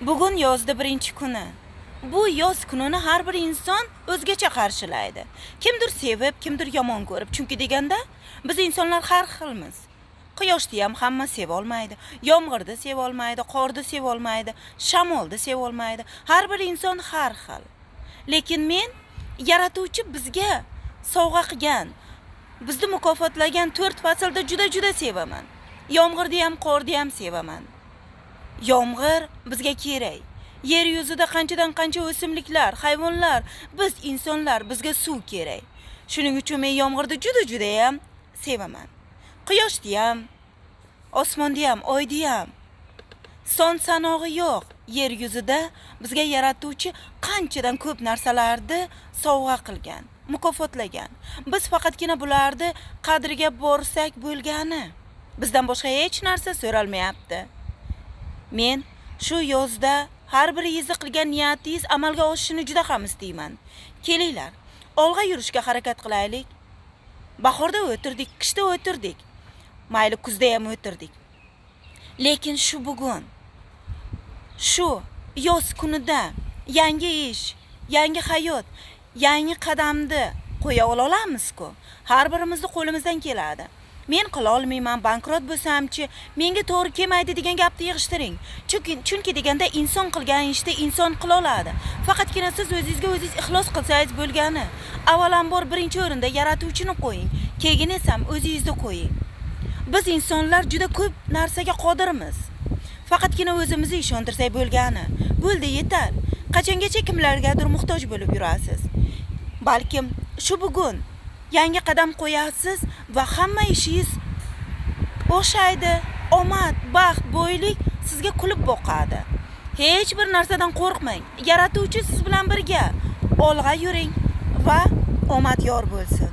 Bugun yozda birinchi kuni. Bu yoz kunini har bir inson o'zgacha qarshilaydi. Kimdir sevib, kimdir yomon ko'rib. Chunki deganda biz insonlar har xilmiz. Quyoshni ham hamma seva olmaydi, yomg'irni seva olmaydi, qorni seva olmaydi, shamolni seva olmaydi. Har bir inson har xil. Lekin men yaratuvchi bizga sovg'a qilgan, bizni mukofotlagan 4 faslda juda sevaman. Yomg'irni ham, qorni ham sevaman. Yomg'ir bizga kerak. Yer yuzida qanchadan qancha o'simliklar, hayvonlar, biz insonlar bizga suv kerak. Shuning uchun men yomg'irni juda ham sevaman. Quyoshni ham, osmonni ham, oyni ham. Son sanog'i yo'q. Yer yuzida bizga yaratuvchi qanchadan ko'p narsalarni sovg'a qilgan, mukofotlagan. Biz faqatgina bularni qadriga borsak bo'lgani. Bizdan boshqa hech narsa so'ralmayapti. Men shu yozda har biringizni qilgan niyatingiz amalga oshishini juda ham istayman. Kelinglar, olg'a yurishga harakat qilaylik. Bahorda o'tirdik, qishda o'tirdik. Mayli kuzda ham o'tirdik. Lekin shu bugun, shu yoz kunida yangi ish, yangi hayot, yangi qadamni qo'ya olamiz-ku. Har birimizni qo'limizdan keladi. Men qila olmayman, bankrot bo'lsam-chi, menga to'g'ri kelmaydi degan gapni yig'ishtiring. Chunki deganda inson qilgan ishni inson qila oladi. Faqatgina siz o'zingizga o'zingiz ixlos qilsangiz bo'lgani. Avvalambor birinchi o'rinda yaratuvchini qo'ying, keyin esa o'zingizni qo'ying. Biz insonlar juda ko'p narsaga qodirmiz. Faqatgina o'zimizni ishontirsak bo'lgani. Bo'ldi, yetar. Qachongacha kimlargadir muhtoj bo'lib yurasiz? Balkim shu bugun yangi qadam qo'yasiz va hamma ishingiz o'xshaydi. Omad, baxt, boylik sizga kulib boqadi. Hech bir narsadan qo'rqmang. Yaratuvchi siz bilan birga. Olg'a yuring va omad yor bo'lsin.